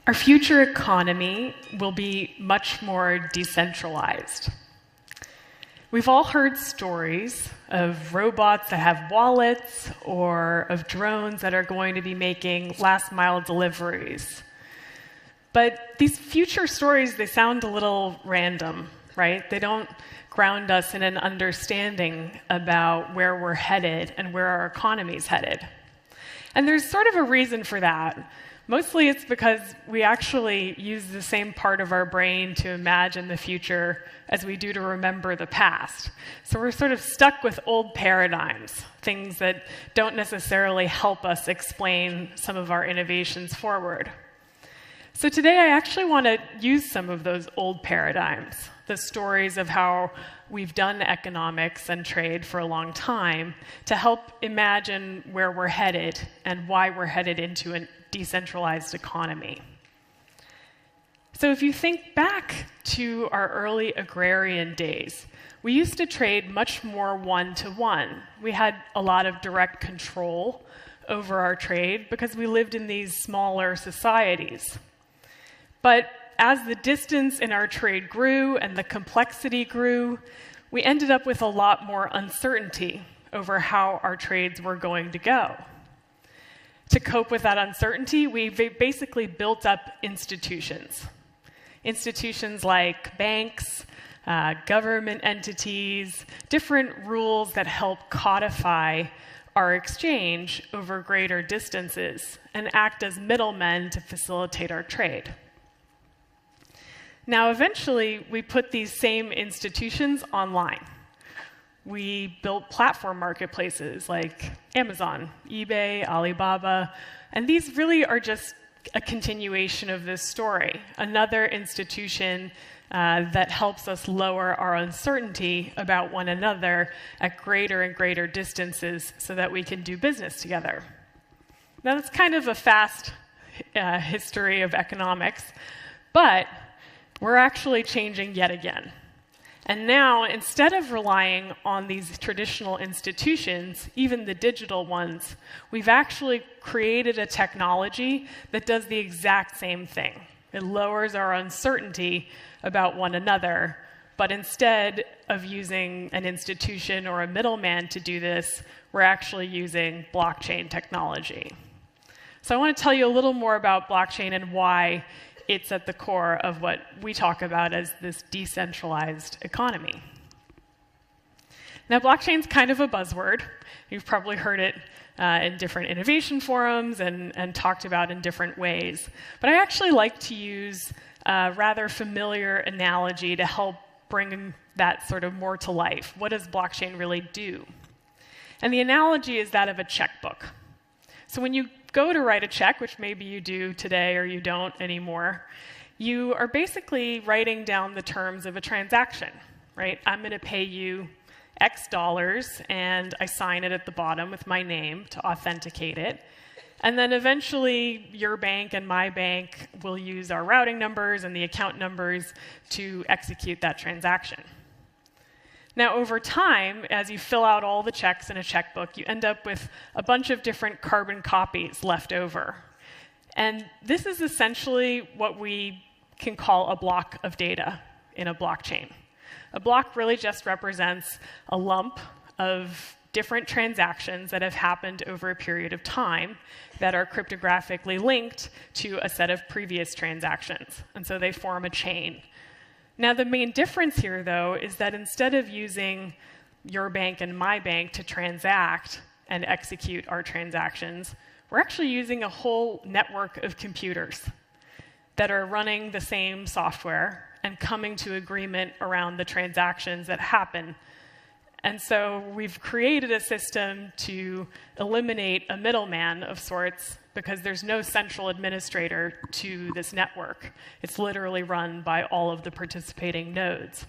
Our future economy will be much more decentralized. We've all heard stories of robots that have wallets or of drones that are going to be making last-mile deliveries. But these future stories, they sound a little random, right? They don't ground us in an understanding about where we're headed and where our economy's headed. And there's sort of a reason for that. Mostly it's because we actually use the same part of our brain to imagine the future as we do to remember the past. So we're sort of stuck with old paradigms, things that don't necessarily help us explain some of our innovations forward. So today I actually want to use some of those old paradigms, the stories of how we've done economics and trade for a long time, to help imagine where we're headed and why we're headed into a decentralized economy. So if you think back to our early agrarian days, we used to trade much more one-to-one. We had a lot of direct control over our trade because we lived in these smaller societies. But as the distance in our trade grew and the complexity grew, we ended up with a lot more uncertainty over how our trades were going to go. To cope with that uncertainty, we basically built up institutions. Institutions like banks, government entities, different rules that help codify our exchange over greater distances and act as middlemen to facilitate our trade. Now, eventually, we put these same institutions online. We built platform marketplaces like Amazon, eBay, Alibaba, and these really are just a continuation of this story, another institution that helps us lower our uncertainty about one another at greater and greater distances so that we can do business together. Now, that's kind of a fast history of economics, but we're actually changing yet again. And now, instead of relying on these traditional institutions, even the digital ones, we've actually created a technology that does the exact same thing. It lowers our uncertainty about one another, but instead of using an institution or a middleman to do this, we're actually using blockchain technology. So I want to tell you a little more about blockchain and why it's at the core of what we talk about as this decentralized economy. Now, blockchain's kind of a buzzword. You've probably heard it in different innovation forums and talked about in different ways. But I actually like to use a rather familiar analogy to help bring that sort of more to life. What does blockchain really do? And the analogy is that of a checkbook. So when you go to write a check, which maybe you do today or you don't anymore, you are basically writing down the terms of a transaction, right? I'm going to pay you X dollars, and I sign it at the bottom with my name to authenticate it. And then eventually, your bank and my bank will use our routing numbers and the account numbers to execute that transaction. Now, over time, as you fill out all the checks in a checkbook, you end up with a bunch of different carbon copies left over. And this is essentially what we can call a block of data in a blockchain. A block really just represents a lump of different transactions that have happened over a period of time that are cryptographically linked to a set of previous transactions. And so they form a chain. Now, the main difference here, though, is that instead of using your bank and my bank to transact and execute our transactions, we're actually using a whole network of computers that are running the same software and coming to agreement around the transactions that happen. And so we've created a system to eliminate a middleman of sorts because there's no central administrator to this network. It's literally run by all of the participating nodes.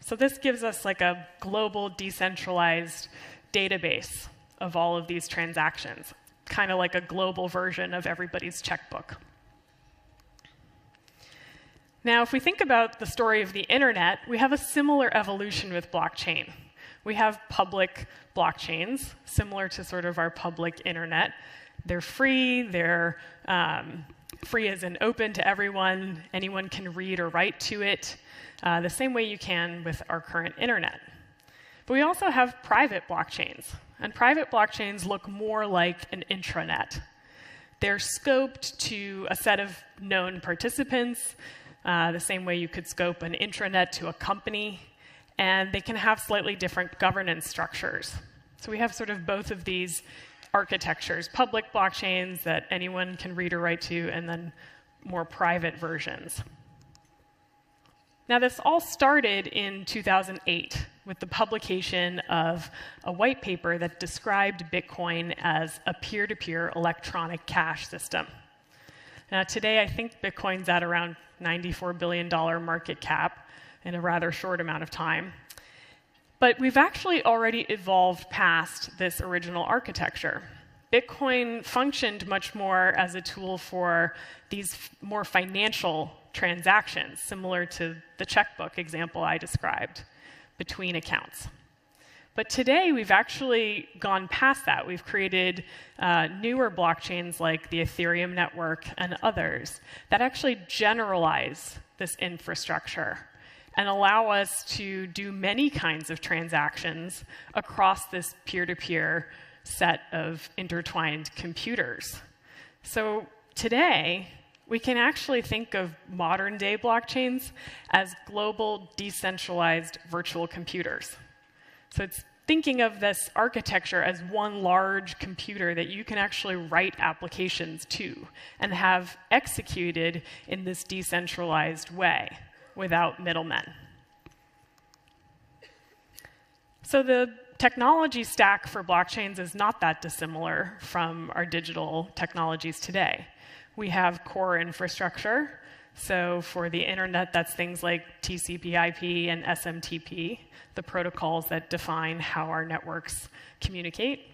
So this gives us like a global decentralized database of all of these transactions, kind of like a global version of everybody's checkbook. Now, if we think about the story of the internet, we have a similar evolution with blockchain. We have public blockchains, similar to sort of our public internet, They're free. They're free as in open to everyone. Anyone can read or write to it, the same way you can with our current internet. But we also have private blockchains. And private blockchains look more like an intranet. They're scoped to a set of known participants, the same way you could scope an intranet to a company. And they can have slightly different governance structures. So we have sort of both of these architectures, public blockchains that anyone can read or write to, and then more private versions. Now, this all started in 2008 with the publication of a white paper that described Bitcoin as a peer-to-peer electronic cash system. Now, today, I think Bitcoin's at around $94 billion market cap in a rather short amount of time. But we've actually already evolved past this original architecture. Bitcoin functioned much more as a tool for these more financial transactions, similar to the checkbook example I described, between accounts. But today, we've actually gone past that. We've created newer blockchains like the Ethereum network and others that actually generalize this infrastructure and allow us to do many kinds of transactions across this peer-to-peer set of intertwined computers. So today, we can actually think of modern-day blockchains as global decentralized virtual computers. So it's thinking of this architecture as one large computer that you can actually write applications to and have executed in this decentralized way without middlemen. So the technology stack for blockchains is not that dissimilar from our digital technologies today. We have core infrastructure. So for the internet, that's things like TCP/IP and SMTP, the protocols that define how our networks communicate.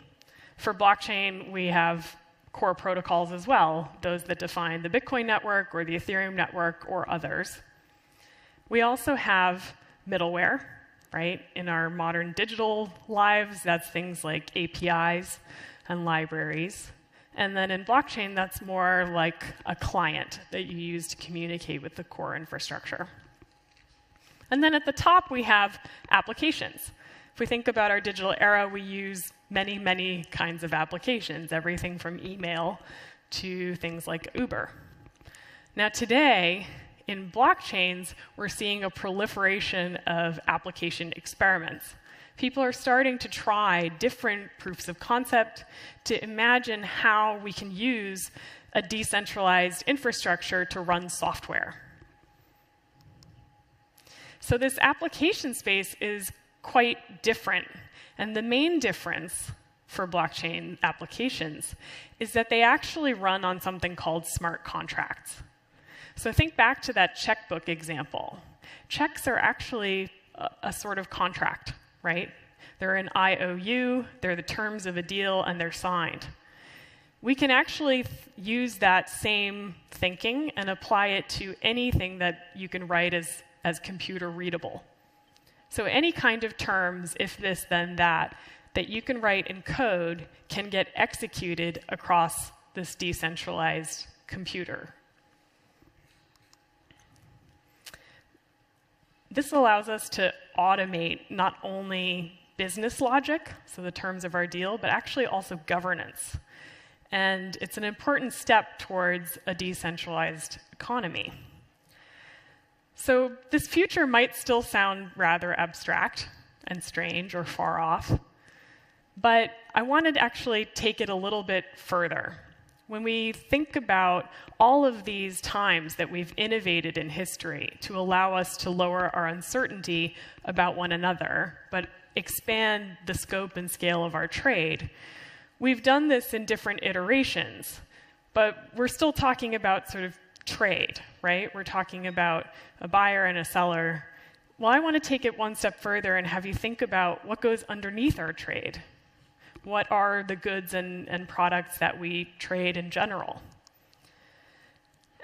For blockchain, we have core protocols as well, those that define the Bitcoin network or the Ethereum network or others. We also have middleware, right? In our modern digital lives, that's things like APIs and libraries. And then in blockchain, that's more like a client that you use to communicate with the core infrastructure. And then at the top, we have applications. If we think about our digital era, we use many, many kinds of applications, everything from email to things like Uber. Now today, in blockchains, we're seeing a proliferation of application experiments. People are starting to try different proofs of concept to imagine how we can use a decentralized infrastructure to run software. So this application space is quite different. And the main difference for blockchain applications is that they actually run on something called smart contracts. So think back to that checkbook example. Checks are actually a sort of contract, right? They're an IOU, they're the terms of a deal, and they're signed. We can actually use that same thinking and apply it to anything that you can write as computer readable. So any kind of terms, if this, then that you can write in code can get executed across this decentralized computer. This allows us to automate not only business logic, so the terms of our deal, but actually also governance. And it's an important step towards a decentralized economy. So this future might still sound rather abstract and strange or far off, but I wanted to actually take it a little bit further. When we think about all of these times that we've innovated in history to allow us to lower our uncertainty about one another, but expand the scope and scale of our trade, we've done this in different iterations. But we're still talking about sort of trade, right? We're talking about a buyer and a seller. Well, I want to take it one step further and have you think about what goes underneath our trade. What are the goods and products that we trade in general?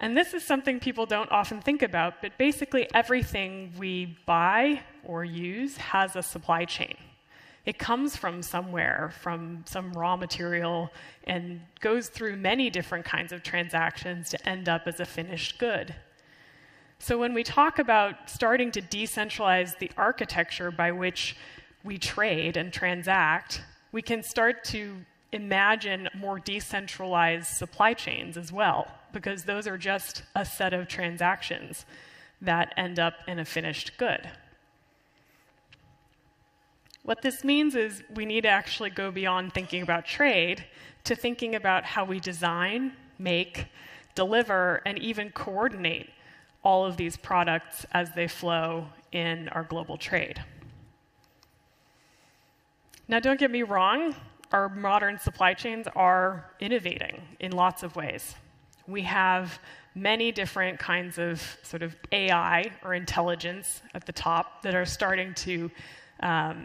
And this is something people don't often think about, but basically everything we buy or use has a supply chain. It comes from somewhere, from some raw material, and goes through many different kinds of transactions to end up as a finished good. So when we talk about starting to decentralize the architecture by which we trade and transact, we can start to imagine more decentralized supply chains as well, because those are just a set of transactions that end up in a finished good. What this means is we need to actually go beyond thinking about trade to thinking about how we design, make, deliver, and even coordinate all of these products as they flow in our global trade. Now, don't get me wrong, our modern supply chains are innovating in lots of ways. We have many different kinds of sort of AI or intelligence at the top that are starting to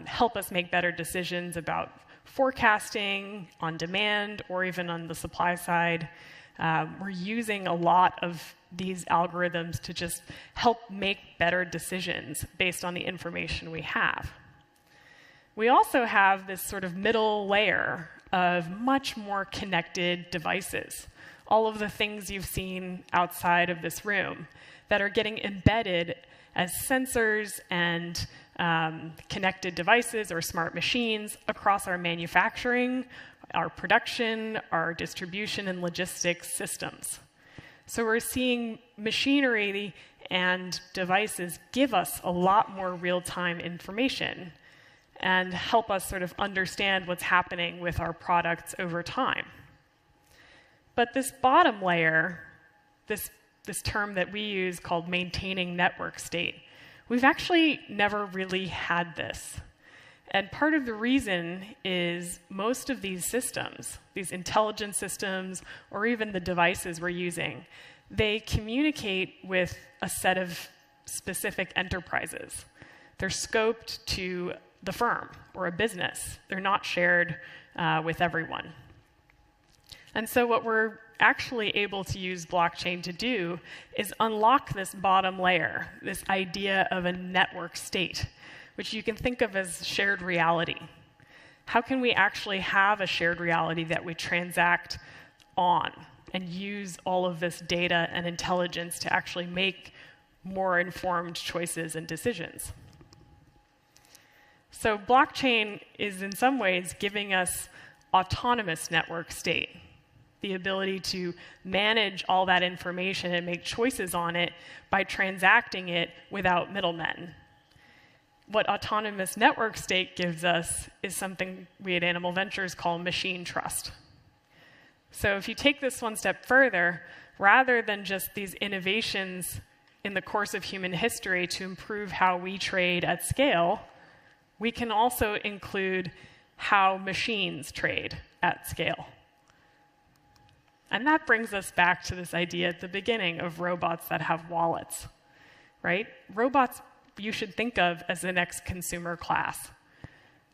help us make better decisions about forecasting on demand or even on the supply side. We're using a lot of these algorithms to just help make better decisions based on the information we have. We also have this sort of middle layer of much more connected devices, all of the things you've seen outside of this room that are getting embedded as sensors and connected devices or smart machines across our manufacturing, our production, our distribution, and logistics systems. So we're seeing machinery and devices give us a lot more real-time information and help us sort of understand what's happening with our products over time. But this bottom layer, this term that we use called maintaining network state, we've actually never really had this. And part of the reason is most of these systems, these intelligence systems, or even the devices we're using, they communicate with a set of specific enterprises. They're scoped to the firm or a business. They're not shared with everyone. And so what we're actually able to use blockchain to do is unlock this bottom layer, this idea of a network state, which you can think of as shared reality. How can we actually have a shared reality that we transact on and use all of this data and intelligence to actually make more informed choices and decisions? So blockchain is in some ways giving us autonomous network state, the ability to manage all that information and make choices on it by transacting it without middlemen. What autonomous network state gives us is something we at Animal Ventures call machine trust. So if you take this one step further, rather than just these innovations in the course of human history to improve how we trade at scale, we can also include how machines trade at scale. And that brings us back to this idea at the beginning of robots that have wallets, right? Robots you should think of as the next consumer class.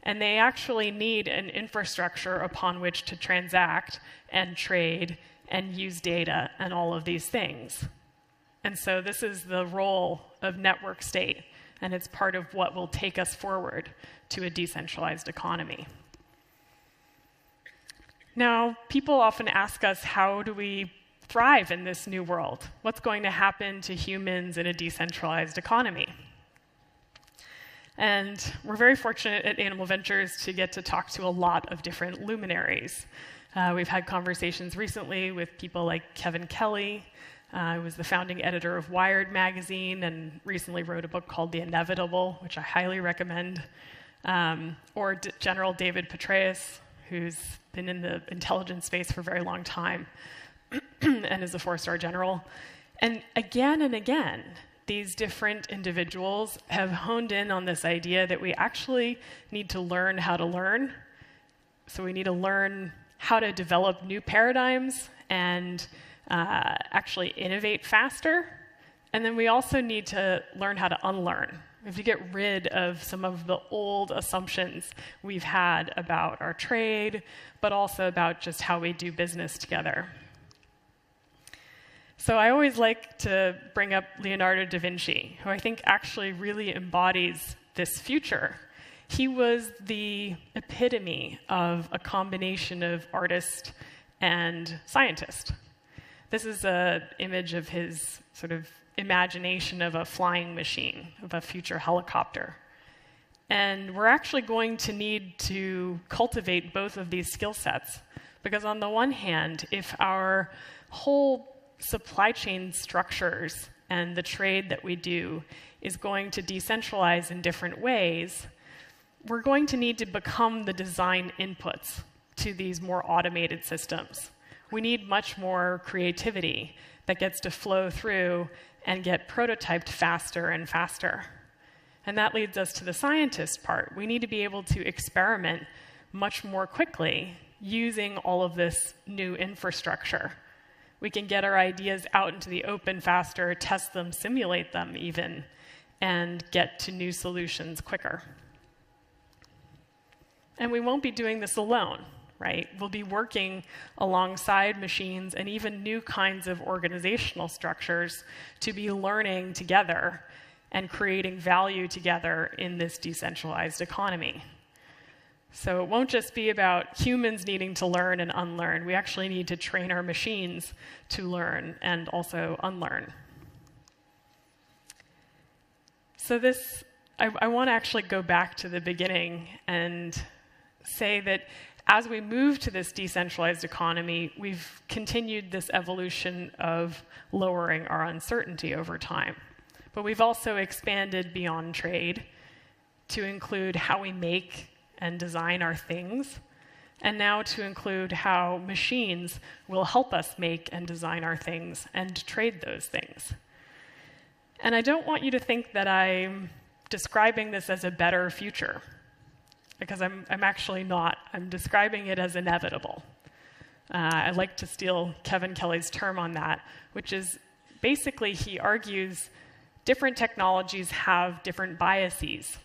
And they actually need an infrastructure upon which to transact and trade and use data and all of these things. And so this is the role of network state, and it's part of what will take us forward to a decentralized economy. Now, people often ask us, how do we thrive in this new world? What's going to happen to humans in a decentralized economy? And we're very fortunate at Animal Ventures to get to talk to a lot of different luminaries. We've had conversations recently with people like Kevin Kelly, who was the founding editor of Wired magazine and recently wrote a book called The Inevitable, which I highly recommend, or General David Petraeus, who's been in the intelligence space for a very long time and is a 4-star general. And again, these different individuals have honed in on this idea that we actually need to learn how to learn. So we need to learn how to develop new paradigms and actually innovate faster. And then we also need to learn how to unlearn. We have to get rid of some of the old assumptions we've had about our trade, but also about just how we do business together. So I always like to bring up Leonardo da Vinci, who I think actually really embodies this future. He was the epitome of a combination of artist and scientist. This is an image of his sort of imagination of a flying machine, of a future helicopter. And we're actually going to need to cultivate both of these skill sets. Because on the one hand, if our whole supply chain structures and the trade that we do is going to decentralize in different ways, we're going to need to become the design inputs to these more automated systems. We need much more creativity that gets to flow through and get prototyped faster and faster. And that leads us to the scientist part. We need to be able to experiment much more quickly using all of this new infrastructure. We can get our ideas out into the open faster, test them, simulate them even, and get to new solutions quicker. And we won't be doing this alone, right? We'll be working alongside machines and even new kinds of organizational structures to be learning together and creating value together in this decentralized economy. So it won't just be about humans needing to learn and unlearn. We actually need to train our machines to learn and also unlearn. So I want to actually go back to the beginning and say that as we move to this decentralized economy, we've continued this evolution of lowering our uncertainty over time. But we've also expanded beyond trade to include how we make and design our things, and now to include how machines will help us make and design our things and trade those things. And I don't want you to think that I'm describing this as a better future, because I'm actually not. I'm describing it as inevitable. I like to steal Kevin Kelly's term on that, which is basically he argues different technologies have different biases.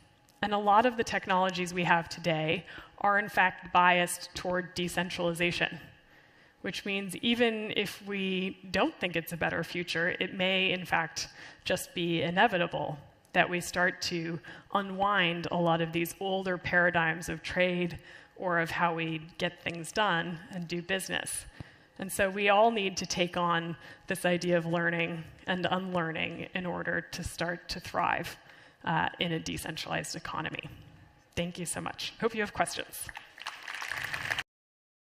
And a lot of the technologies we have today are in fact biased toward decentralization, which means even if we don't think it's a better future, it may in fact just be inevitable that we start to unwind a lot of these older paradigms of trade or of how we get things done and do business. And so we all need to take on this idea of learning and unlearning in order to start to thrive in a decentralized economy. Thank you so much. Hope you have questions.